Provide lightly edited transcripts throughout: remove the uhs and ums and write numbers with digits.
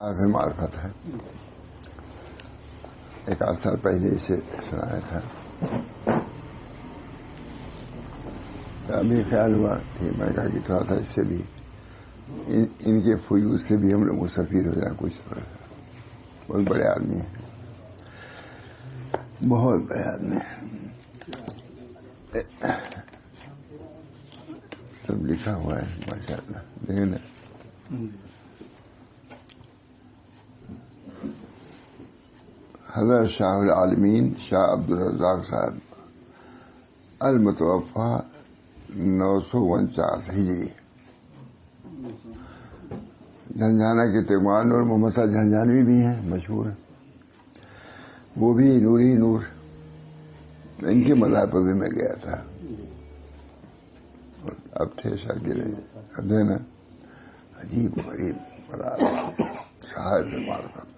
آخر معرفت ہے. ایک آدھ سال پہلے اسے سنایا تھا. ابھی خیال ہوا کہ میں کہا کہ تھوڑا سا اس سے بھی ان کے فیوز سے بھی ہم لوگ مستفید ہو جائیں. کچھ تھوڑا سا بہت بڑے آدمی ہیں, بہت بڑے آدمی ہیں. سب لکھا ہوا ہے ماشاء اللہ. لیکن حضرت شاہ العالمین شاہ عبدالرزاق صاحب المتوفا 949 ہجری, جھنجھانا کے ترکمان اور محمد صاحب جھنجھانوی بھی ہیں مشہور ہیں. وہ بھی نوری نور. ان کے مذہب پر بھی میں گیا تھا. اب تھے شاگرد, اب ہے نا عجیب غریب صاحب معرفت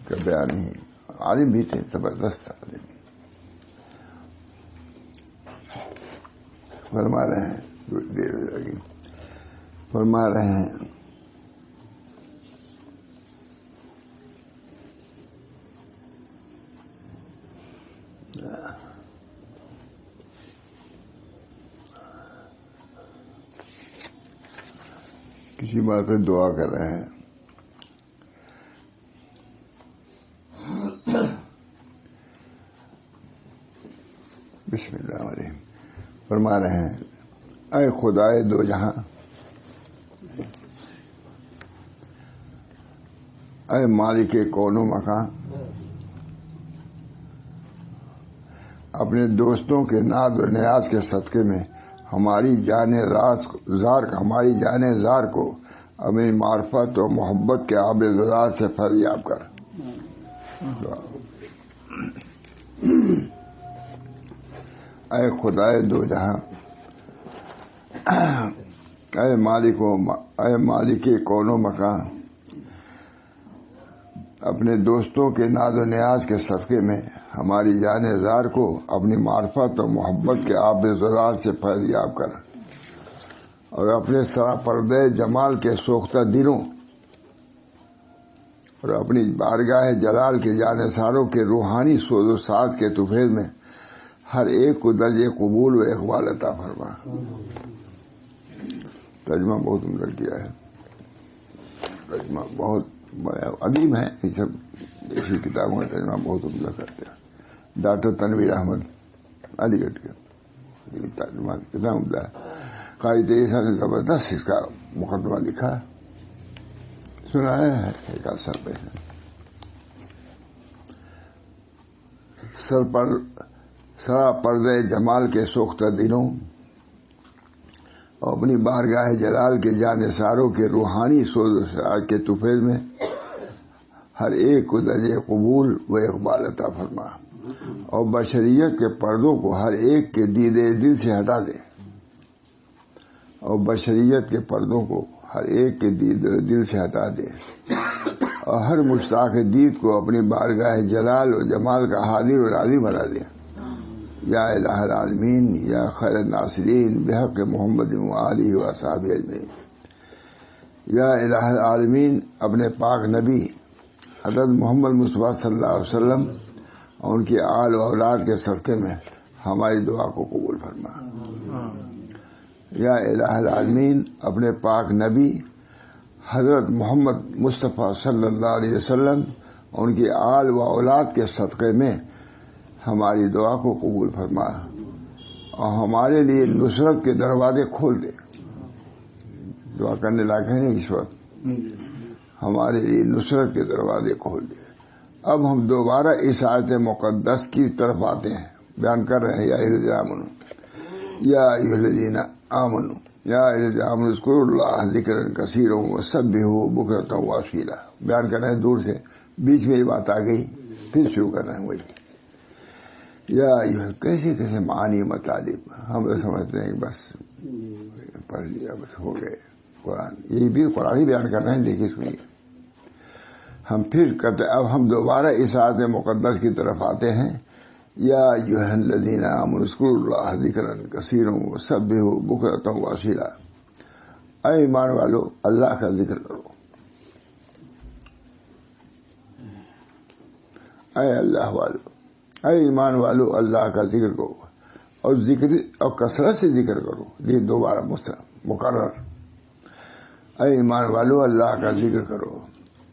کا بیان ہی. عالم بھی تھے, زبردست عالم. فرما رہے ہیں دیر ہو جائے گی. فرما رہے ہیں کسی بات پہ دعا کر رہے ہیں. بسم اللہ علیہ. فرما رہے ہیں اے خدائے دو جہاں, اے مالک کون و مکان, اپنے دوستوں کے ناز و نیاز کے صدقے میں ہماری جان زار کو اپنی معرفت و محبت کے آب زلال سے فیضیاب کر. اے خدائے دو جہاں, اے مالک کون و مکان, اپنے دوستوں کے ناز و نیاز کے صدقے میں ہماری جان زار کو اپنی معرفت اور محبت کے آب زلال سے فیضیاب کر, اور اپنے سرا پردے جمال کے سوختہ دلوں اور اپنی بارگاہ جلال کے جانثاروں کے روحانی سوز و ساز کے طفیل میں ہر ایک کو درجے قبول و اقبال عطا فرما. ترجمہ بہت عمدہ کیا ہے. ترجمہ بہت عظیم ہے. یہ سب اسی کتابوں کا ترجمہ بہت عمدہ کرتے ہیں. ڈاکٹر تنویر احمد علی گڑھ کے ترجمہ کتنا عمدہ ہے. قائد عیسیٰ نے زبردست اس کا مقدمہ لکھا, سنایا ہے ایک آدھ سال پہلے. سرا پردے جمال کے سوختہ دلوں اور اپنی بارگاہ جلال کے جانثاروں کے روحانی سوز و ساز کے طفیل میں ہر ایک کو درجے قبول و اقبال عطا فرما, اور بشریت کے پردوں کو ہر ایک کے دیدے دل سے ہٹا دے, اور بشریت کے پردوں کو ہر ایک کے دل سے ہٹا دے, اور ہر مشتاق دید کو اپنی بارگاہ جلال و جمال کا حاضر و راضی بنا دے. یا الہ العالمین یا خیر الناصرین بحق محمد و آلہ و اصحابہ اجمعین. یا الہ العالمین اپنے پاک نبی حضرت محمد مصطفیٰ صلی اللہ علیہ وسلم اور ان کی آل و اولاد کے صدقے میں ہماری دعا کو قبول فرما. یا الہ العالمین اپنے پاک نبی حضرت محمد مصطفیٰ صلی اللہ علیہ وسلم اور ان کی آل و اولاد کے صدقے میں ہماری دعا کو قبول فرما, اور ہمارے لیے نصرت کے دروازے کھول دے. دعا کرنے لائق ہے نہیں اس وقت. ہمارے لیے نصرت کے دروازے کھول دے. اب ہم دوبارہ اس آیت مقدس کی طرف آتے ہیں, بیان کر رہے ہیں. یا ایھا الذین آمنوا یا الذین آمنوا اذکروا اللہ ذکرا کثیرا وسبحوہ بکرۃ واصیلا. بیان کر رہے ہیں دور سے, بیچ میں یہ بات آ گئی, پھر شروع کر رہے ہیں وہی. یا کیسے معانی مطالب ہم سمجھتے ہیں کہ بس پڑھ لیا بس ہو گئے. قرآن یہی بھی قرآن ہی بیان کر رہے ہیں. دیکھیے سنیے, ہم پھر کرتے. اب ہم دوبارہ اس آیت مقدس کی طرف آتے ہیں. یا ایھا الذین آمنوا اذکروا اللہ ذکرا کثیرا وسبحوہ بکرۃ واصیلا. اے ایمان والو اللہ کا ذکر کرو, اے اللہ والو، اے ایمان والو، اللہ کا ذکر کرو اور کثرت سے ذکر کرو. یہ دوبارہ مقرر. اے ایمان والو، اللہ کا ذکر کرو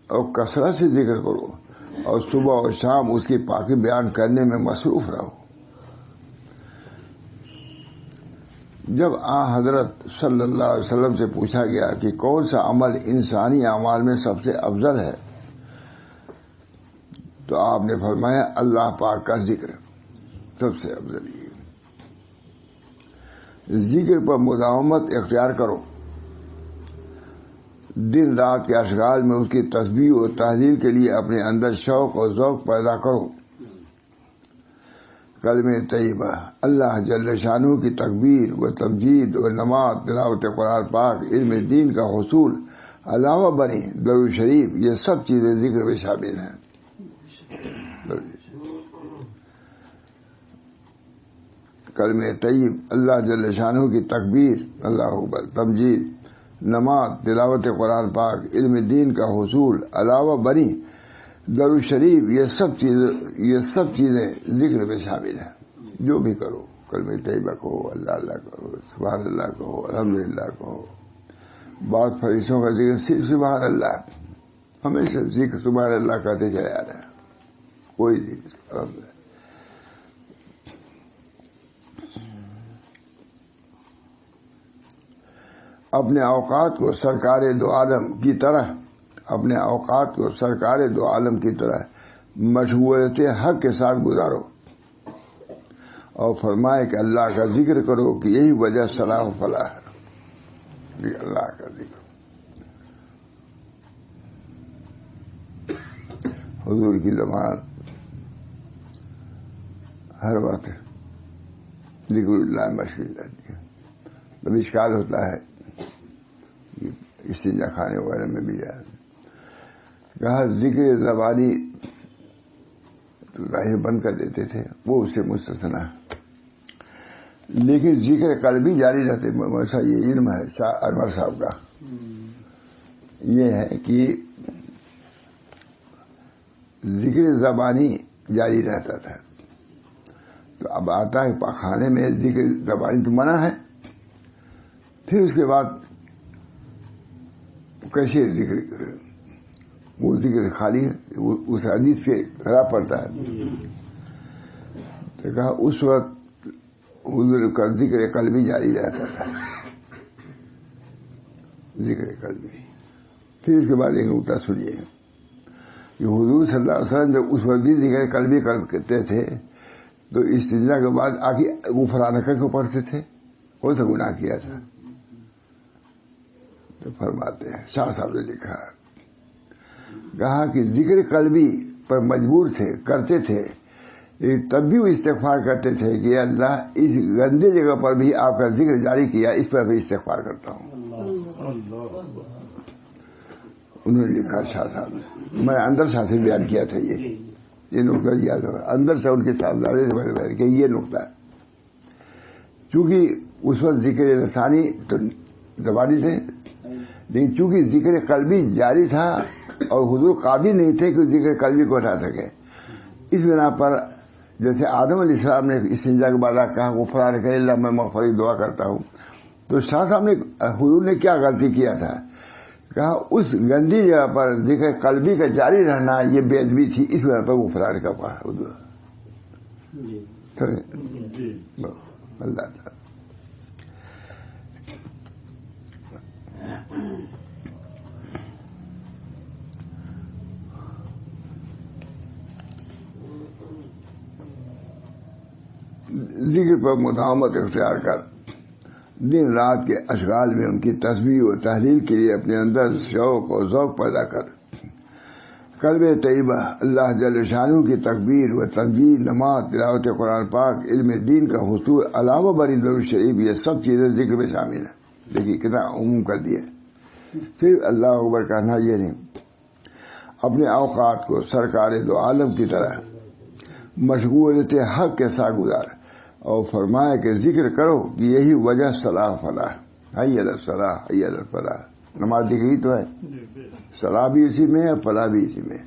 اور کثرت سے ذکر کرو اور صبح اور شام اس کی پاکی بیان کرنے میں مصروف رہو. جب حضرت صلی اللہ علیہ وسلم سے پوچھا گیا کہ کون سا عمل انسانی اعمال میں سب سے افضل ہے، تو آپ نے فرمایا اللہ پاک کا ذکر سب سے افضل ہے. ذکر پر مداومت اختیار کرو. دن رات کے اشغال میں اس کی تسبیح و تحلیل کے لیے اپنے اندر شوق اور ذوق پیدا کرو. کلمہ طیبہ، اللہ جل شانہ کی تکبیر و تمجید و نماز، تلاوت قرآن پاک، علم دین کا حصول، علاوہ بنی درود شریف، یہ سب چیزیں ذکر میں شامل ہیں. کلمہ طیب، اللہ جل شانہ کی تکبیر، اللہ اکبر، تمجید، نماز، تلاوت قرآن پاک، علم دین کا حصول، علاوہ بنی درود شریف، یہ سب چیزیں ذکر میں شامل ہیں. جو بھی کرو، کلمہ طیبہ کہو، اللہ اللہ کہو، سبحان اللہ کہو، الحمدللہ کہو. بعض فرشتوں کا ذکر صرف سبحان اللہ، ہمیشہ ذکر سبحان اللہ کہتے چلے آ رہے ہیں. کوئی ذکر الحمدللہ. اپنے اوقات کو سرکار دو عالم کی طرح مشغولیت حق کے ساتھ گزارو اور فرمائے کہ اللہ کا ذکر کرو کہ یہی وجہ صلاح و فلاح ہے. اللہ کا ذکر. حضور کی زبان ہر وقت ذکر اللہ مشغول رہتی ہے. تب اشکال ہوتا ہے استنجا کھانے وغیرہ میں بھی کہا ذکر زبانی تو ظاہر بند کر دیتے تھے، وہ اس سے مستثنا ہے، لیکن ذکر قلبی جاری رہتے. ویسا یہ علم ہے شاہ انور صاحب کا، یہ ہے کہ ذکر زبانی جاری رہتا تھا. تو اب آتا ہے پاخانے میں ذکر زبانی تو منع ہے، پھر اس کے بعد کیسے ذکر کرے؟ وہ ذکر خالی ہے، اس حدیث کے خلاف پڑتا ہے. تو کہا اس وقت حضور کا ذکر قلبی جاری رہتا تھا، ذکر قلبی. پھر اس کے بعد ایک نقطہ سنیے کہ حضور صلی اللہ علیہ وسلم جب اس وقت ذکر قلبی کرتے تھے تو استنجا کے بعد آگے غفرانک کو پڑھتے تھے. کون سا گناہ کیا تھا؟ تو فرماتے ہیں شاہ صاحب نے لکھا، کہا کہ ذکر قلبی پر مجبور تھے، کرتے تھے، تب بھی وہ استغفار کرتے تھے کہ اللہ اس گندے جگہ پر بھی آپ کا ذکر جاری کیا، اس پر بھی استغفار کرتا ہوں. انہوں نے لکھا شاہ صاحب نے. میں اندر شاہ سے بیان کیا تھا یہ نقطہ یاد ہوگا. اندر سے ان کے صاحبزادے سے میں نے بیان کیا یہ نقطہ ہے. چونکہ اس وقت ذکر لسانی تو زبانی تھے، لیکن چونکہ ذکر قلبی جاری تھا اور حضور قابل نہیں تھے کہ ذکر قلبی کو اٹھا سکے، اس بنا پر جیسے آدم علیہ السلام نے استنجا کے بعد کہا غفران کہ اللہ میں مغفرت دعا کرتا ہوں، تو شاہ صاحب نے حضور نے کیا غلطی کیا تھا؟ کہا اس گندی جگہ پر ذکر قلبی کا جاری رہنا یہ بے ادبی تھی، اس بنا پر غفران کا پڑھا حضور. اللہ تعالیٰ ذکر پر مداومت اختیار کر دن رات کے اشغال میں ان کی تسبیح و تحلیل کے لیے اپنے اندر شوق اور ذوق پیدا کر. کلمہ طیبہ، اللہ جل شانہ کی تکبیر و تمجید، نماز، تلاوت قرآن پاک، علم دین کا حصول، علاوہ بری درود شریف، یہ سب چیزیں ذکر میں شامل ہیں. دیکھیے کتنا عموم کر دیا. صرف اللہ اکبر کہنا یہ نہیں، اپنے اوقات کو سرکار دو عالم کی طرح مشغولیت حق کے ساتھ گزار اور فرمایا کہ ذکر کرو کہ یہی وجہ صلاح فلاح. حی علی الصلاح، حی علی الفلاح. نماز دکھی تو ہے، صلاح بھی اسی میں ہے، فلاح بھی اسی میں.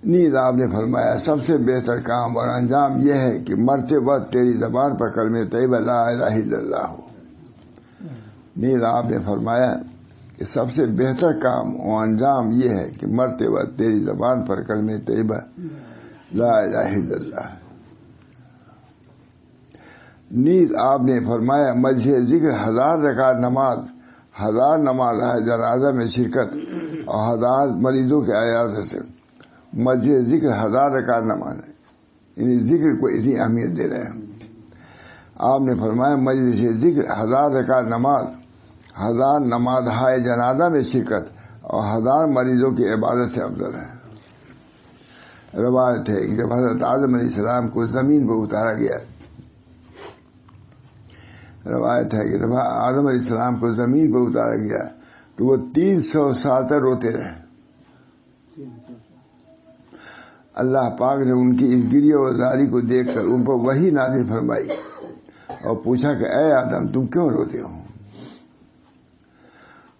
نیز آپ نے فرمایا سب سے بہتر کام اور انجام یہ ہے کہ مرتے وقت تیری زبان پر کلمہ طیبہ لا الہ الا اللہ ہو۔ نیز آپ نے فرمایا کہ سب سے بہتر کام اور انجام یہ ہے کہ مرتے وقت تیری زبان پر کلمہ طیبہ لا الہ الا اللہ۔ نیز آپ نے فرمایا مجلس ذکر 1000 رکعت نماز، 1000 نماز جنازہ میں شرکت اور 1000 مریضوں کے عیادت سے مجلس ذکر 1000 رکعت نماز ہے، یعنی ذکر کو اتنی اہمیت دے رہے ہیں۔ آپ نے فرمایا مجلس ذکر 1000 رکعت نماز، 1000 نماز ہائے جنازہ میں شرکت اور 1000 مریضوں کی عبادت سے افضل ہے۔ روایت ہے کہ جب حضرت آدم علیہ السلام کو زمین پر اتارا گیا، روایت ہے کہ جب آدم علیہ السلام کو زمین پر اتارا گیا تو وہ 300 سال تک روتے رہے۔ اللہ پاک نے ان کی اس گریہ و زاری کو دیکھ کر ان پر وحی نازل فرمائی اور پوچھا کہ اے آدم تم کیوں روتے ہو؟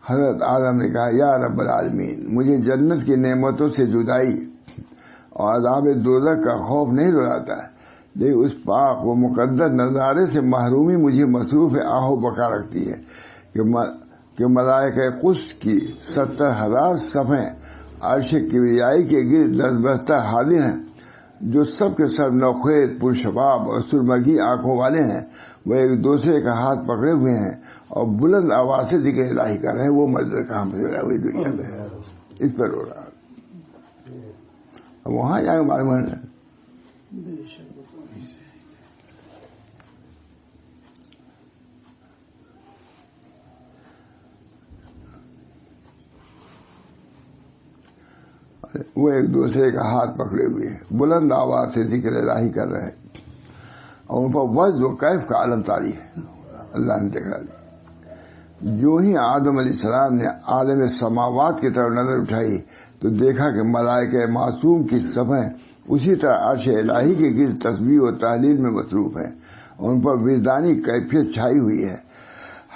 حضرت آدم نے کہا یا رب العالمین، مجھے جنت کی نعمتوں سے جدائی اور عذاب دوزخ کا خوف نہیں رلاتا، لیکن اس پاک و مقدس نظارے سے محرومی مجھے مصروف آہ و بقا رکھتی ہے کہ ملائکہ قدس کی 70,000 صفیں عرش کبریائی کے گرد دستبستہ حاضر ہیں، جو سب کے سب نوخیز پرشباب اور سرمگی آنکھوں والے ہیں۔ وہ ایک دوسرے کا ہاتھ پکڑے ہوئے ہیں اور بلند آواز سے ذکر الہی کر رہے ہیں۔ وہ منظر کہاں پہ ہو رہا ہے؟ وہی دنیا میں اس پر ہو رہا ہے۔ اب وہاں جا کے معلوم ہے وہ ایک دوسرے کا ہاتھ پکڑے ہوئے ہیں، بلند آواز سے ذکر الہی کر رہے ہیں اور ان پر وجد و کیف کا عالم طاری ہے۔ اللہ نے دکھا دی۔ جو ہی آدم علیہ السلام نے عالم سماوات کی طرف نظر اٹھائی تو دیکھا کہ ملائکہ معصوم کی صفیں اسی طرح عرش الہی کے گرد تسبیح و تحلیل میں مصروف ہیں اور ان پر وجدانی کیفیت چھائی ہوئی ہے۔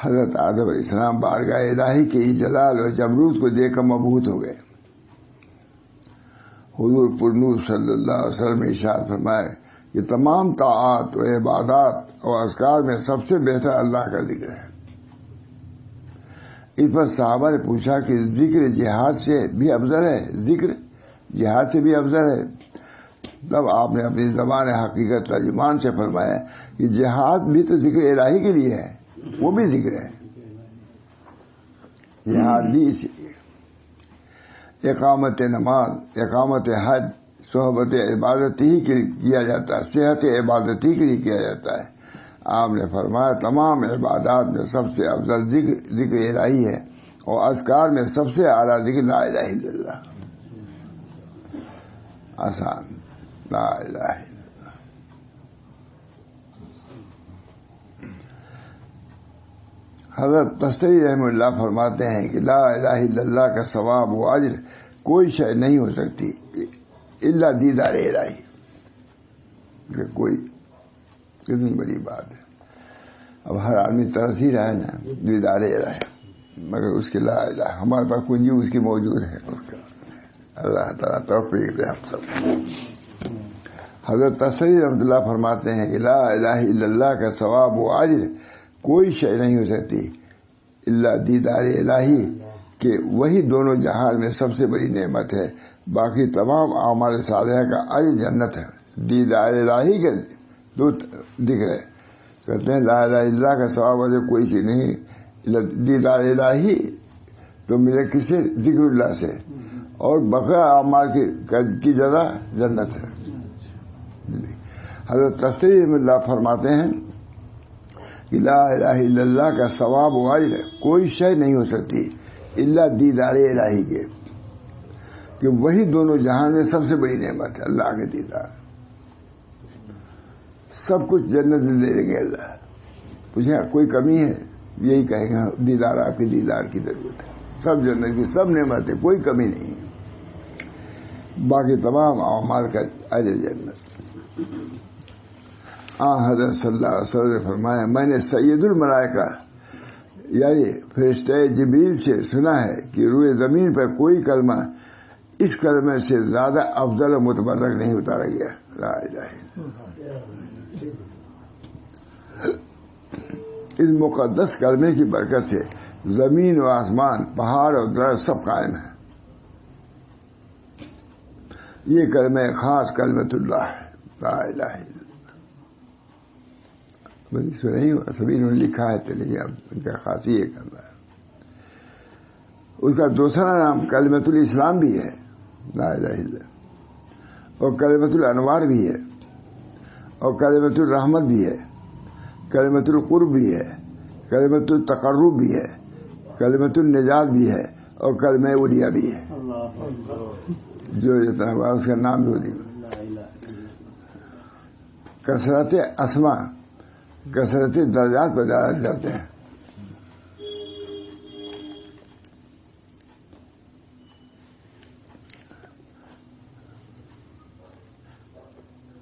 حضرت آدم علیہ السلام بارگاہ الہی کے جلال اور جبروت کو دیکھ کر مبہوت ہو گئے۔ حضور پرنور صلی اللہ علیہ وسلم نے ارشاد فرمایا کہ تمام طاعات و عبادات اور اذکار میں سب سے بہتر اللہ کا ذکر ہے۔ اس پر صحابہ نے پوچھا کہ ذکر جہاد سے بھی افضل ہے؟ ذکر جہاد سے بھی افضل ہے؟ تب آپ نے اپنی زبان حقیقت ترجمان سے فرمایا کہ جہاد بھی تو ذکر الہی کے لیے ہے، وہ بھی ذکر ہے، جہاد بھی اسی لیے۔ اقامت نماز، اقامت حج، صحبت عبادت ہی کے لیے کیا جاتا ہے، صحت عبادت ہی کے لیے کیا جاتا ہے۔ آپ نے فرمایا تمام عبادات میں سب سے افضل ذکر الہی ہے اور اذکار میں سب سے اعلیٰ ذکر لا الہ الا اللہ۔ آسان، لا الہ الا اللہ۔ حضرت تستری رحمہ اللہ فرماتے ہیں کہ لا الہ الا اللہ کا ثواب و اجر کوئی شے نہیں ہو سکتی الا دیدار الہی۔ کہ کوئی کتنی بڑی بات ہے۔ اب ہر آدمی ترس ہی رہا ہے نا دیدار الہی، مگر اس کی لا الہ ہمارے پاس کنجی اس کی موجود ہے۔ اس کا اللہ تعالیٰ توفیق دے ہم سب۔ حضرت تستری رحمۃ اللہ فرماتے ہیں کہ لا الہ الا اللہ کا ثواب و اجر کوئی شے نہیں ہو سکتی الا دیدار الہی، کہ وہی دونوں جہان میں سب سے بڑی نعمت ہے، باقی تمام اعمال صالحہ کا اجر جنت ہے۔ دیدار الہی کے دو دکھ رہے، کہتے ہیں لا الہ الا اللہ کا ثواب اجر کوئی چیز نہیں، دیدار الہی تو ملے کس سے؟ ذکر اللہ سے، اور بقیہ اعمال کی جزا جنت ہے۔ حضرت تستری رحمۃ اللہ فرماتے ہیں کہ لا الہ الا اللہ کا ثواب و اجر کوئی شے نہیں ہو سکتی الا دیدار الہی کے، کہ وہی دونوں جہان میں سب سے بڑی نعمت ہے، اللہ کے دیدار۔ سب کچھ جنت میں دے دیں گے اللہ، پوچھیں کوئی کمی ہے؟ یہی کہیں گے دیدار، آپ کے دیدار کی ضرورت ہے۔ سب جنت کی سب نعمتیں، کوئی کمی نہیں ہے، باقی تمام اعمال کا اجر جنت۔ حضرت صلی اللہ علیہ وسلم نے فرمایا میں نے سید الملائکہ یعنی فرشتہ جبریل سے سنا ہے کہ روئے زمین پر کوئی کلمہ اس کلمے سے زیادہ افضل و متبرک نہیں اتارا گیا. لا الہ الا اس مقدس کلمے کی برکت سے زمین و آسمان، پہاڑ اور درخت سب قائم ہیں. یہ کلمہ خاص کلمۃ اللہ ہے. لا الہ الا اللہ. نہیں سبھی نے لکھا ہے تو لیکن اب ان کا خاص یہ کلمہ ہے. اس کا دوسرا نام کلمۃ الاسلام بھی ہے. لا الہ الا اللہ. اور کلمۃ الانوار بھی ہے، اور کلمۃ الرحمت بھی ہے، کلمۃ القرب بھی ہے، کلمۃ التقرب بھی ہے، کلمۃ النجات بھی ہے، اور کلمہ اولیاء بھی ہے. جو جتنا ہوا اس کا نام بھی ہوتی. کثرت اسما، کثرت درجات پر جاتے ہیں.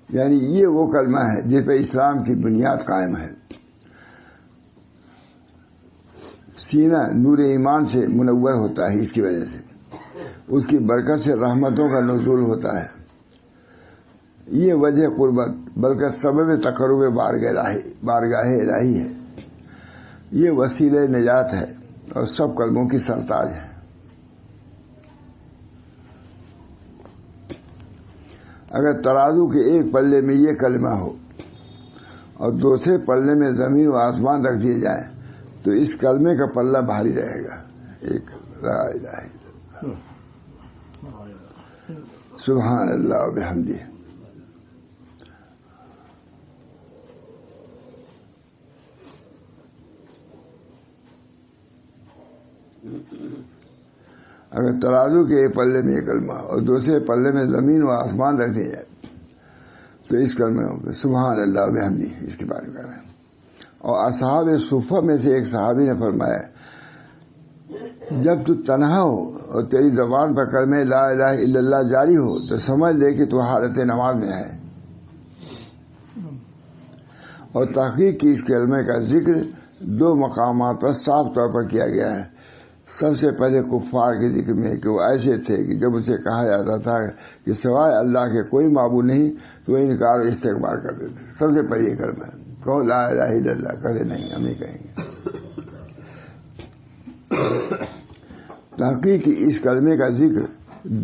یعنی یہ وہ کلمہ ہے جس پہ اسلام کی بنیاد قائم ہے. سینہ نور ایمان سے منور ہوتا ہے. اس کی وجہ سے اس کی برکت سے رحمتوں کا نزول ہوتا ہے. یہ وجہ قربت بلکہ سبب تقرب بارگاہ الہی ہے. یہ وسیلہ نجات ہے اور سب کلموں کی سرتاج ہے. اگر ترازو کے ایک پلے میں یہ کلمہ ہو اور دوسرے پلے میں زمین و آسمان رکھ دیے جائیں تو اس کلمے کا پلہ بھاری رہے گا. ایک لا الہ الا اللہ. سبحان اللہ و بحمدہ. اگر ترازو کے ایک پلے میں یہ کلمہ اور دوسرے پلے میں زمین و آسمان رکھ دیا جائے تو اس کلمے ہوگا سبحان اللہ و بحمدہ. اس کے بارے میں کہہ رہے ہیں. اور اصحاب صفہ میں سے ایک صحابی نے فرمایا جب تو تنہا ہو اور تیری زبان پر کلمہ لا الہ الا اللہ جاری ہو تو سمجھ لے کہ تو حالت نماز میں ہے. اور تحقیق کی اس کلمے کا ذکر دو مقامات پر صاف طور پر کیا گیا ہے. سب سے پہلے کفار کے ذکر میں کہ وہ ایسے تھے کہ جب اسے کہا جاتا تھا کہ سوائے اللہ کے کوئی معبود نہیں تو وہ انکار و استکبار کرتے تھے. سب سے پہلے کلمہ کہو لا الہ الا اللہ. کہتے نہیں ہم نہیں کہیں گے. تحقیق اس کلمے کا ذکر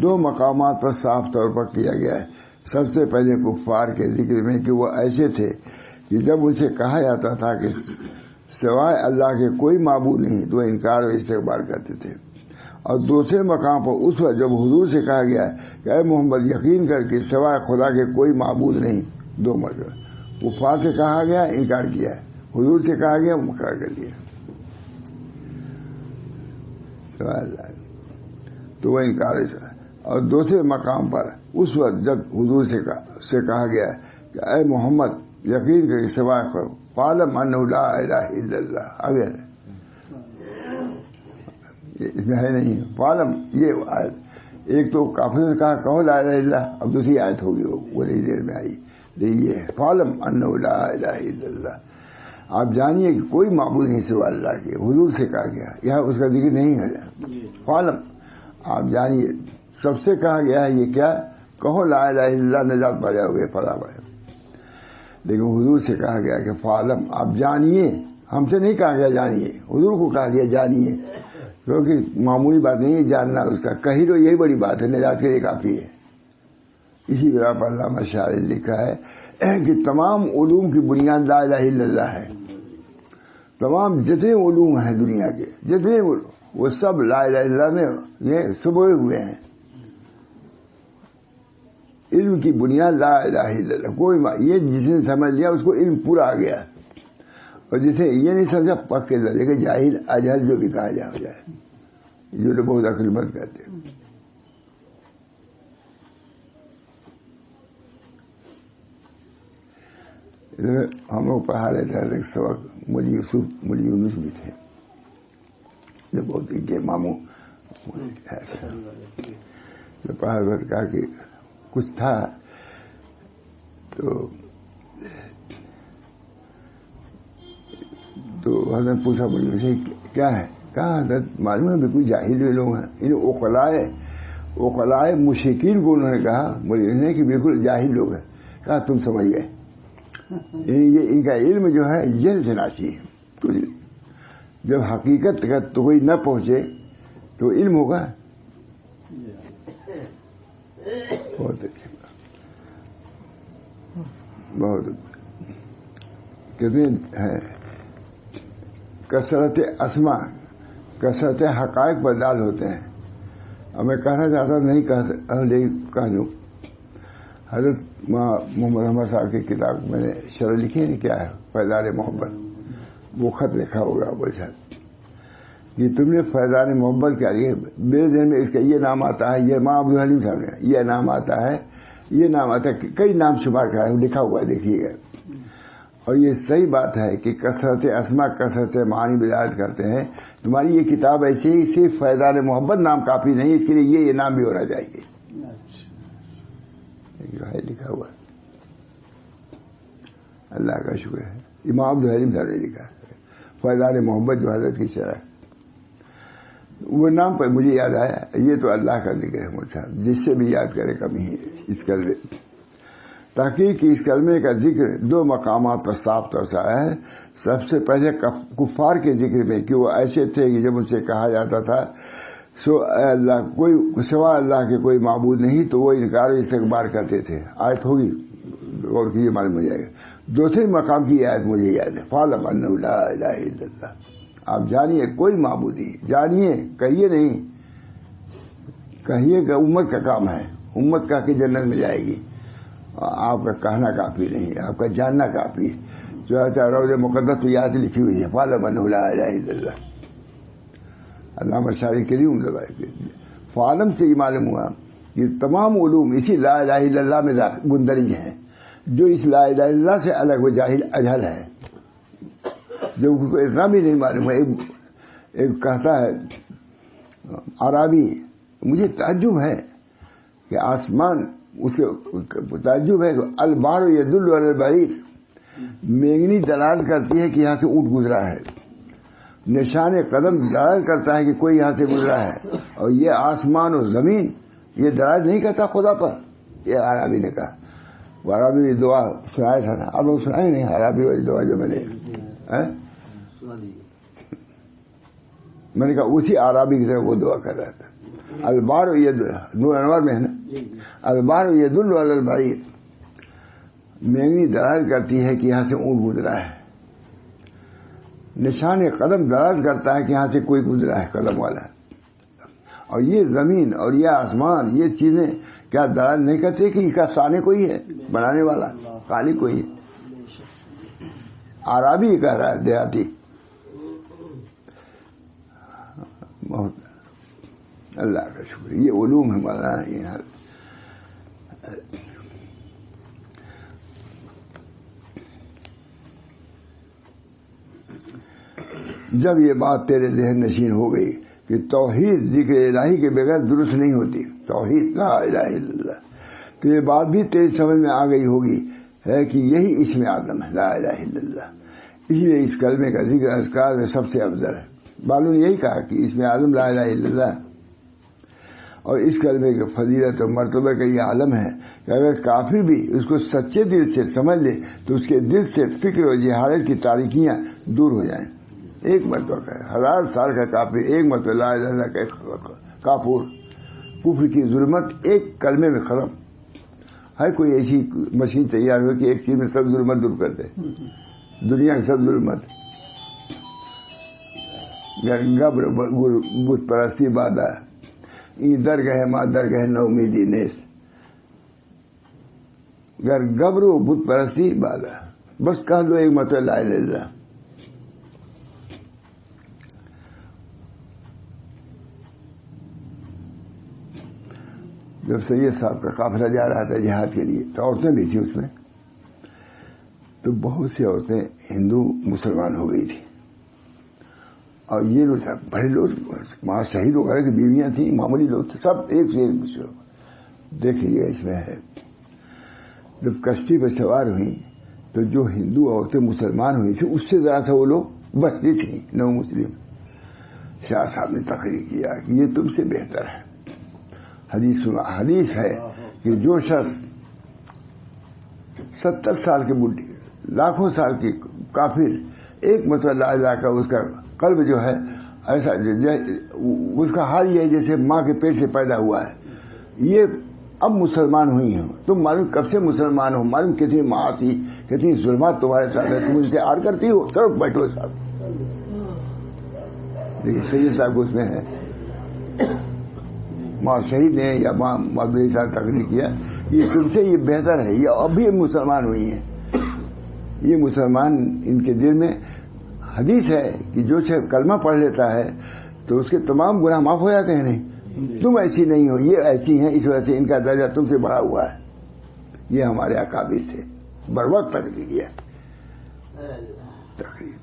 دو مقامات پر صاف طور پر کیا گیا ہے. سب سے پہلے کفار کے ذکر میں کہ وہ ایسے تھے کہ جب اسے کہا جاتا تھا کہ سوائے اللہ کے کوئی معبود نہیں تو وہ انکار و استکبار کرتے تھے. اور دوسرے مقام پر اس وقت جب حضور سے کہا گیا کہ اے محمد یقین کر کے سوائے خدا کے کوئی معبود نہیں. دو مرتبہ کفار سے کہا گیا انکار کیا، حضور سے کہا گیا مقرر کر لیا سوائے اللہ تو وہ انکار ہے. اور دوسرے مقام پر اس وقت جب حضور سے کہا گیا کہ اے محمد یقین کر کے سوائے خدا فاعلم انہ لا الہ الا اللہ. اگر اس میں ہے نہیں فاعلم. یہ آیت ایک تو کافر نے کہا کہو لا الہ الا اللہ، اب دوسری آیت ہوگی وہ بڑی دیر میں آئی. یہ فاعلم انہ لا الہ الا اللہ. آپ جانیے کہ کوئی معبود نہیں سوائے اللہ کے. حضور سے کہا گیا، یہاں اس کا ذکر نہیں ہے. فاعلم آپ جانیے. سب سے کہا گیا ہے یہ کیا کہو لا الہ الا اللہ نجات پا جاؤ گے فلاح پائے. لیکن حضور سے کہا گیا کہ فعالم آپ جانیے. ہم سے نہیں کہا گیا جانیے، حضور کو کہا گیا جانیے. کیونکہ معمولی بات نہیں ہے جاننا، اس کا کہی تو یہی بڑی بات ہے، نجات کے لیے کافی ہے. اسی بنا پر علامہ شاعر نے لکھا ہے کہ تمام علوم کی بنیاد لا الہ الا اللہ ہے. تمام جتنے علوم ہیں دنیا کے جتنے علوم وہ سب لا الہ الا اللہ میں یہ سبوئے ہوئے ہیں. علم کی بنیاد لا الہ الا اللہ. کوئی یہ جس نے سمجھ لیا اس کو علم پورا آ گیا، اور جسے یہ نہیں سمجھا پکے لگے کہ جاہل اجہل جو بھی کہا جائے جو لوگ بہت عقل مند کہتے ہیں. ہم لوگ پڑھا رہے تھے ایک سبق مولوی یوسف مولوی یونس بھی تھے جو بہت ان کے ماموں پڑھا کہا کہ کچھ تھا تو حضرت پوچھا مجھے سے کیا ہے؟ کہا حضرت معلوم ہے بالکل جاہل ہوئے لوگ ہیں، انہیں اوقلائے وقلائے مشرکین کو انہوں نے کہا، بولے کہ بالکل جاہل لوگ ہیں، کہا تم سمجھ گئے، یعنی یہ ان کا علم جو ہے جل جنا چاہیے. تو جب حقیقت کا تو کوئی نہ پہنچے تو علم ہوگا. بہت اچھا، بہت کتنے ہیں کثرت اسما، کثرت حقائق پر دال ہوتے ہیں. اب میں کہنا چاہتا نہیں کہہ دوں. حضرت محمد احمد صاحب کی کتاب میں نے شرح لکھی ہے، کیا ہے فیضان محبت، وہ خط لکھا ہوگا بول صاحب کہ تم نے فیضان محبت کیا لیا. میرے ذہن میں اس کا یہ نام آتا ہے، یہ ماں عبدالحلیم صاحب نے یہ نام آتا ہے، یہ نام آتا ہے، کئی نام شمار کرا ہے، لکھا ہوا ہے دیکھیے گا. اور یہ صحیح بات ہے کہ کثرت اسما کثرت معانی بدایت کرتے ہیں. تمہاری یہ کتاب ایسے ہی صرف فیضان محبت نام کافی نہیں، اس کے لیے یہ نام بھی ہونا چاہیے جو ہے لکھا ہوا. اللہ کا شکر ہے. امام عبدالحلیم صاحب نے لکھا فیضان محبت جو حضرت کی شرح. وہ نام پر مجھے یاد آیا، یہ تو اللہ کا ذکر ہے مجھ صاحب، جس سے بھی یاد کرے کمی ہے اس کلمے. تحقیق کی اس کلمے کا ذکر دو مقامات پر صاف طور سے آیا ہے. سب سے پہلے کفار کے ذکر میں کہ وہ ایسے تھے کہ جب ان سے کہا جاتا تھا سو اللہ کوئی سوا اللہ کے کوئی معبود نہیں تو وہ انکار استکبار کرتے تھے. آیت ہوگی اور یہ معلوم ہو جائے گا. دوسرے مقام کی آیت مجھے یاد ہے، فَاعْلَمْ أَنَّهُ لَا إِلَٰهَ إِلَّا اللَّهُ. آپ جانیے کوئی معبود نہیں، جانیے، کہیے نہیں، کہیے کہ امت کا کام ہے، امت کا کہ جنت میں جائے گی. آپ کا کہنا کافی نہیں، آپ کا جاننا کافی ہے. جو ہے روض مقدس تو یاد لکھی ہوئی ہے، فَاعْلَمْ أَنَّهُ لَا إِلَٰهَ إِلَّا اللَّهُ. علامہ شاعری کریم فعالم سے یہ معلوم ہوا کہ تمام علوم اسی لا الہ الا اللہ میں مندرج ہیں. جو اس لا الہ الا اللہ سے الگ وہ جاہل اجہل ہے، جو کو اتنا بھی نہیں معلوم ہے. ایک کہتا ہے عربی، مجھے تعجب ہے کہ آسمان، اس کے تعجب ہے کہ البحر یدل علی البعیر، مینگنی دلالت کرتی ہے کہ یہاں سے اونٹ گزرا ہے. نشان قدم دلالت کرتا ہے کہ کوئی یہاں سے گزرا ہے. اور یہ آسمان اور زمین یہ دلالت نہیں کرتا خدا پر. یہ عربی نے کہا. وہ عربی دعا سنایا تھا نا، آپ لوگ سنائے نہیں عربی والی دعا جو میں نے کہا اسی عربی کی طرح وہ دعا کر رہا تھا. البار نور انوار میں ہے نا، البار یدل علی البعیر، مینگنی دلالت کرتی ہے کہ یہاں سے اونٹ گزرا ہے. نشان قدم دلالت کرتا ہے کہ یہاں سے کوئی گزرا ہے قدم والا. اور یہ زمین اور یہ آسمان یہ چیزیں کیا دلالت نہیں کرتے کہ ان کا ثانی کوئی ہے، بنانے والا خالق کوئی ہے. عربی کہہ رہا ہے دیہاتی. بہت اللہ کا شکر. یہ علوم ہمارا یہ جب یہ بات تیرے ذہن نشین ہو گئی کہ توحید ذکر الہی کے بغیر درست نہیں ہوتی، توحید لا الہ الا اللہ، تو یہ بات بھی تیری سمجھ میں آ گئی ہوگی ہے کہ یہی اسم اعظم ہے، لا الہ الا اللہ. اس لیے اس کلمے کا ذکر اذکار میں سب سے افضل ہے. معلوم نے یہی کہا کہ اسم اعظم لا الہ الا اللہ. اور اس کلمے کے فضیلت و مرتبہ کا یہ عالم ہے کہ اگر کافر بھی اس کو سچے دل سے سمجھ لے تو اس کے دل سے فکر و جہالت کی تاریکیاں دور ہو جائیں. ایک مرتبہ کا 1000 سال کا کافر ایک مرتبہ لا الہ الا اللہ کا کافر، کفر کی ظلمت ایک کلمے میں ختم. ہے کوئی ایسی مشین تیار ہو کہ ایک چیز میں سب ظلمت دور کر دے، دنیا کی سب ظلمت. بت پرستی بادہ درگہ ماں درگہ نہ امیدی نیس، گر گبرو بت پرستی بادہ. بس کہہ دو ایک مرتبہ لا الہ الا اللہ. جب سید صاحب کا قافلہ جا رہا تھا جہاد کے لیے تو عورتیں بھی تھیں اس میں، تو بہت سی عورتیں ہندو مسلمان ہو گئی تھی. اور یہ لوگ بڑے لوگ وہاں شہید وغیرہ کی بیویاں تھیں، معمولی لوگ تھے، سب ایک سے ایک مسلم. دیکھ لیے اس میں ہے. جب کشتی پہ سوار ہوئی تو جو ہندو عورتیں مسلمان ہوئی تھیں اس سے ذرا سا وہ لوگ بچتی تھیں نو مسلم. شاہ صاحب نے تقریر کیا کہ یہ تم سے بہتر ہے. حدیث ہے کہ جو شخص 70 سال کے بڈھی لاکھوں سال کی کافر ایک مرتبہ لا الہ کا اس کا قلب جو ہے ایسا اس کا حال یہ ہے جیسے ماں کے پیٹ سے پیدا ہوا ہے. یہ اب مسلمان ہوئی ہیں. تم معلوم کب سے مسلمان ہو, معلوم کتنی معاصی کتنی ظلمات تمہارے ساتھ ہے, تم ان سے آر کرتی ہو. چلو بیٹھو صاحب. لیکن سید صاحب کو اس میں ہے ماں شہید نے یا ماں مدری صاحب تقریر کیا یہ تم سے یہ بہتر ہے. یہ اب بھی مسلمان ہوئی ہیں. یہ مسلمان ان کے دل میں حدیث ہے کہ جو کلمہ پڑھ لیتا ہے تو اس کے تمام گناہ معاف ہو جاتے ہیں. نہیں تم ایسی نہیں ہو, یہ ایسی ہیں, اس وجہ سے ان کا درجہ تم سے بڑھا ہوا ہے. یہ ہمارے اکابر سے بر وقت تقریر کیا. تقریر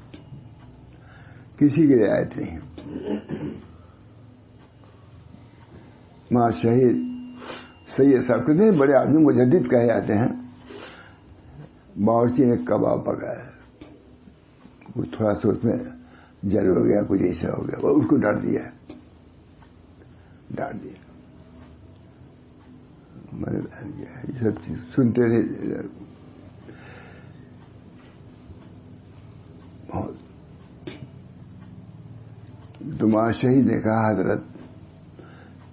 کسی کی رعایت نہیں. ماں شہید سید صاحب کتنے بڑے آدمی مجدد کہے جاتے ہیں. باورچی نے کباب پکایا, کچھ تھوڑا سا اس میں جل ہو گیا, کچھ ایسا ہو گیا, وہ اس کو ڈانٹ دیا. میں نے یہ سب چیز سنتے رہے. تو ماں شہید نے کہا حضرت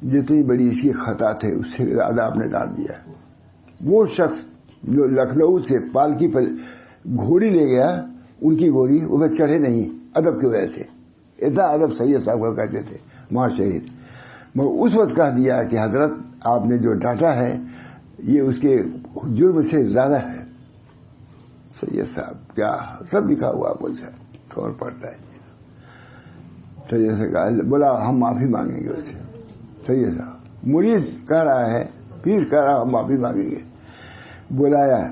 جتنی بڑی اس کی خطا تھے اس سے زیادہ آپ نے ڈانٹ دیا. وہ شخص جو لکھنؤ سے پالکی پر گھوڑی لے گیا, ان کی گھوڑی وہ چڑھے نہیں ادب کی وجہ سے. اتنا ادب سید صاحب کو کہتے تھے ماں شہید. میں اس وقت کہہ دیا کہ حضرت آپ نے جو ڈانٹا ہے یہ اس کے جرم سے زیادہ ہے. سید صاحب کیا سب لکھا ہوا مجھ سے خبر پڑتا ہے. سید سے کہا بولا ہم معافی مانگیں گے اس سے. سید صاحب مرید کہہ رہا ہے, پیر کہہ رہا ہم معافی مانگیں گے. بلایا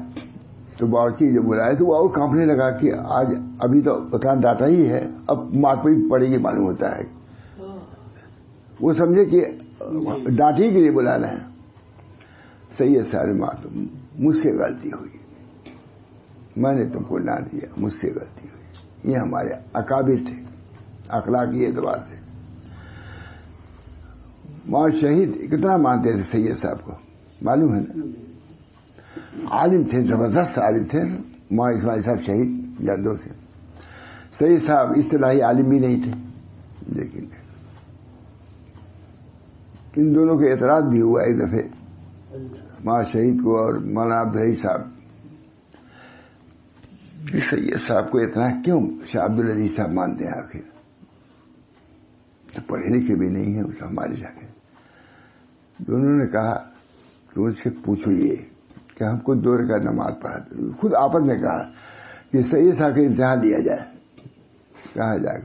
تو باورچی جو بلایا تو وہ اور کانپنے لگا کہ آج ابھی تو اتنا ڈانٹا ہی ہے, اب مار پڑی پڑے گی معلوم ہوتا ہے. وہ سمجھے کہ ڈانٹی کے لیے بلانا ہے. سید صاحب معلوم مجھ سے غلطی ہوئی, میں نے تم کو ڈانٹ دیا, مجھ سے غلطی ہوئی. یہ ہمارے اکابر تھے اخلاقی اعتبار سے. ماں شہید کتنا مانتے تھے سید صاحب کو معلوم ہے نا. عالم تھے, زبردست عالم تھے. ماں اسماعیل صاحب شہید جادو تھے. سید صاحب اصطلاحی عالم بھی نہیں تھے, لیکن ان دونوں کے اعتراض بھی ہوا ایک دفعہ ماں شہید کو اور مولانا عبدالعزیز صاحب. سید صاحب کو اتنا کیوں شاہ عبدالعزیز صاحب مانتے ہیں؟ آخر تو پڑھے لکھے بھی نہیں ہیں اس ہمارے جا کے. دونوں نے کہا کہ اس سے پوچھو یہ کہ ہم کو 2 رکعت نماز پڑھا. خود آپس میں کہا کہ سید صاحب کا امتحان لیا جائے. کہا جائے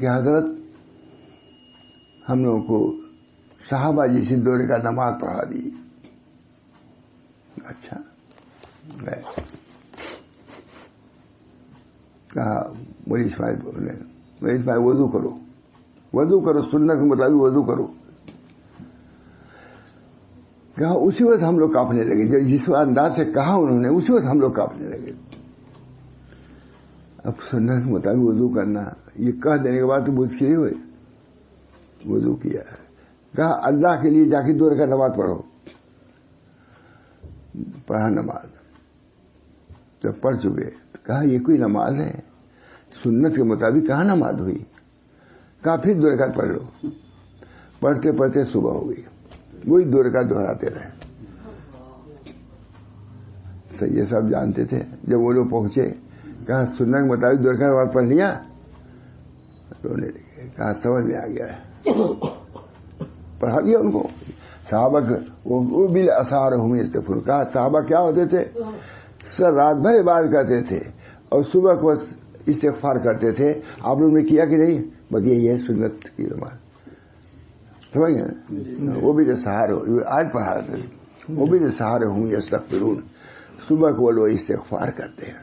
کہ حضرت ہم لوگوں کو صحابہ جیسی 2 رکعت نماز پڑھا دی. اچھا کہا مولوی اسماعیل وضو کرو سنت کے مطابق وضو کرو. کہا اسی وقت ہم لوگ کانپنے لگے. جس انداز سے کہا انہوں نے اسی وقت ہم لوگ کانپنے لگے. اب سنت کے مطابق وضو کرنا یہ کہہ دینے کے بعد تو مشکل ہی ہوئے. وضو کیا, کہا اللہ کے لیے جا کے 2 رکعت نماز پڑھو. پڑھا نماز, جب پڑھ چکے کہا یہ کوئی نماز ہے؟ سنت کے مطابق کہاں نماز ہوئی؟ کہا پھر 2 رکعت پڑھ لو. پڑھتے پڑھتے صبح ہو گئی, وہی 2 رکعت دہراتے رہے. سید صاحب جانتے تھے. جب وہ لوگ پہنچے کہا سنت کے مطابق 2 رکعت نماز پڑھ لیا. رونے لگے. کہا سمجھ میں آ گیا ہے, پڑھا دیا ان کو. صحابہ وہ بھی اثار ہوں استغفار. کہا صحابہ کیا ہوتے تھے؟ سر رات بھر عبادت کرتے تھے اور صبح کو استغفار کرتے تھے. آپ لوگوں نے کیا کہ نہیں؟ بس یہی ہے سنت کی نماز. سمجھ گئے؟ وہ بھی جو سہارے آج پڑھا تھے, وہ بھی جو سہارے ہوں یستغفرون. صبح کو وہ لوگ استغفار کرتے ہیں.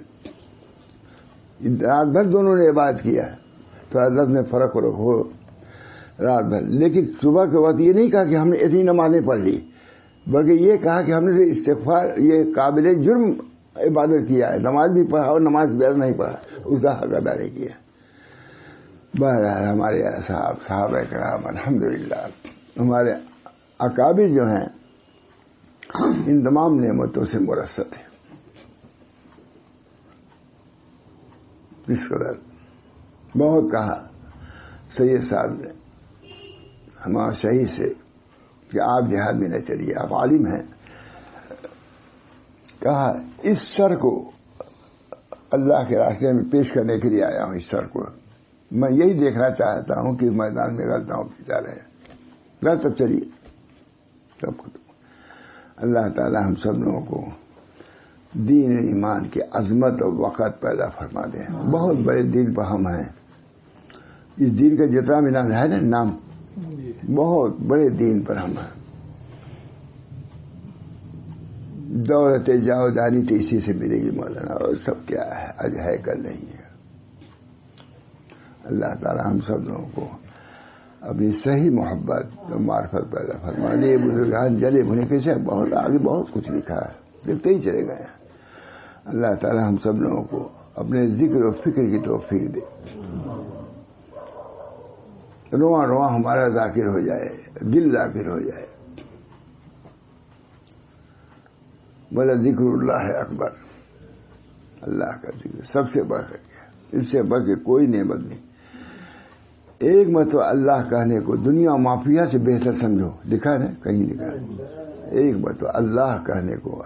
رات بھر دونوں نے عبادت کیا تو حضرت میں فرق ہو رات بھر. لیکن صبح کے وقت یہ نہیں کہا کہ ہم نے اتنی نمازیں پڑھ لی, بلکہ یہ کہا کہ ہم نے استغفار یہ قابل جرم عبادت کیا ہے. نماز بھی پڑھا اور نماز بیل نہیں پڑھا, اس کا حق ادا نہیں کیا. بہرحال ہمارے صحابہ کرام الحمدللہ ہمارے اکابر جو ہیں ان تمام نعمتوں سے مرصد ہیں. اس قدر بہت کہا سید صاحب نے ہمارا شہید سے کہ آپ جہاد میں نہ چلیے، آپ عالم ہیں. کہا اس سر کو اللہ کے راستے میں پیش کرنے کے لیے آیا ہوں. اس سر کو میں یہی دیکھنا چاہتا ہوں کہ میدان میں غلطیاں جا رہے ہیں. غلط تب چلیے سب کو. اللہ تعالی ہم سب لوگوں کو دین ایمان کی عظمت اور وقت پیدا فرما دیں. بہت بڑے دین پر ہم ہیں. اس دین کا جتنا بھی نام ہے نا نام، بہت بڑے دین پر ہم ہیں. دولت جاودانی تو اسی سے ملے گی مولانا، اور سب کیا ہے آج ہے کل نہیں ہے. اللہ تعالی ہم سب لوگوں کو اپنی صحیح محبت اور معرفت پیدا فرما دے. بزرگان جلے بھنے کیسے بہت آگے بہت کچھ لکھا ہے، لکھتے ہی چلے گئے. اللہ تعالی ہم سب لوگوں کو اپنے ذکر و فکر کی توفیق دے. رواں رواں ہمارا ذاکر ہو جائے، دل ذاکر ہو جائے. بولا ذکر اللہ ہے اکبر. اللہ کا ذکر سب سے بڑھ کر، اس سے بڑھ کے کوئی نعمت نہیں. ایک مرتبہ اللہ کہنے کو دنیا مافیا سے بہتر سمجھو. لکھا ہے کہیں لکھا ہے ایک مرتبہ اللہ کہنے کو.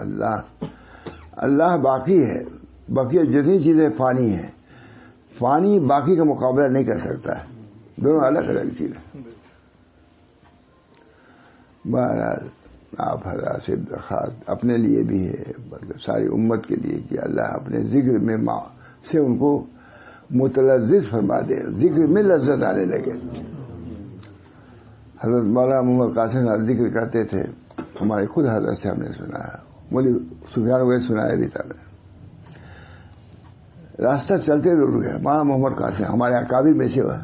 اللہ باقی ہے، باقی جتنی چیزیں فانی ہیں. فانی باقی کا مقابلہ نہیں کر سکتا ہے، دونوں الگ الگ چیزیں. بہرحال آپ حضرات سے درخواست اپنے لیے بھی ہے بلکہ ساری امت کے لیے کہ اللہ اپنے ذکر میں سے ان کو متلذذ فرما دے، ذکر میں لذت آنے لگے. حضرت مولانا محمد قاسم صاحب ذکر کرتے تھے، ہمارے خود حضرت سے ہم نے سنا ہے. مولوی سفیان کو سنایا بھی تھا. راستہ چلتے رک گئے. مولانا محمد قاسم ہمارے اکابر میں سے ہوا،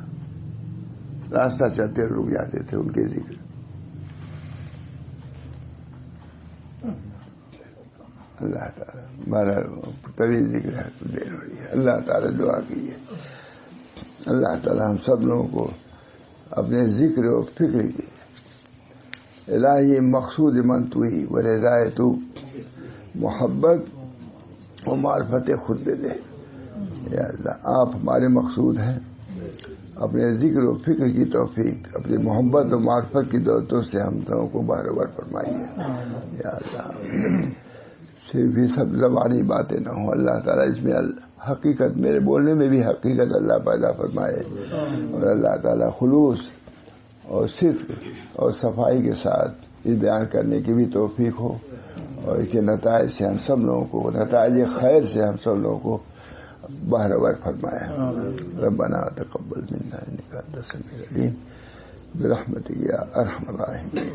راستہ چلتے رک جاتے تھے ان کے ذکر. اللہ تعالیٰ بہرحال طویل ذکر ہے تو دیر ہو رہی ہے. اللہ تعالیٰ دعا کیجیے اللہ تعالیٰ ہم سب لوگوں کو اپنے ذکر و فکر کی الہی مقصود من تو ہی و رضائے تو محبت و معرفت خود دے دے. یا اللہ آپ ہمارے مقصود ہیں، اپنے ذکر و فکر کی توفیق، اپنی محبت و معرفت کی دولتوں سے ہم دونوں کو بہرور فرمائیے. یا اللہ صرف یہ سب زبانی باتیں نہ ہوں. اللہ تعالیٰ اس میں حقیقت، میرے بولنے میں بھی حقیقت اللہ پیدا فرمائے، اور اللہ تعالیٰ خلوص اور صدق اور صفائی کے ساتھ یہ بیان کرنے کی بھی توفیق ہو، اور اس کے نتائج سے ہم سب لوگوں کو، نتائج خیر سے ہم سب لوگوں کو بہرور فرمائے. ربنا تقبل منا انک انت السمیع العلیم برحمتک یا ارحم الراحمین.